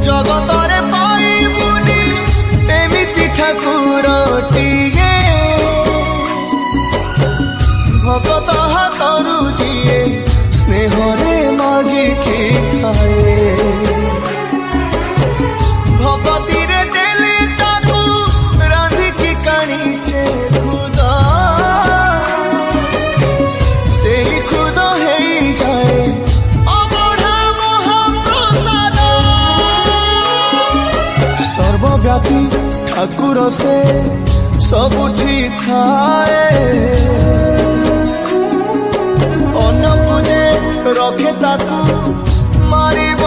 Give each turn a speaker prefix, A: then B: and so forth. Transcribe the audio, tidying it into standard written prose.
A: जगतरे पाइबुनी एमिति ठाकुरटिए भगत हाथरू जीए स्नेहरे मागिकी खाए भगती रे देले ताकू रांधिकी काणीचे खुदा से खुद हेई जाए अबढ़ा महाप्रसाद सर्वव्यापी ठाकुर से सबुठी थाए अन्न पूजे रखे ताकू मारिब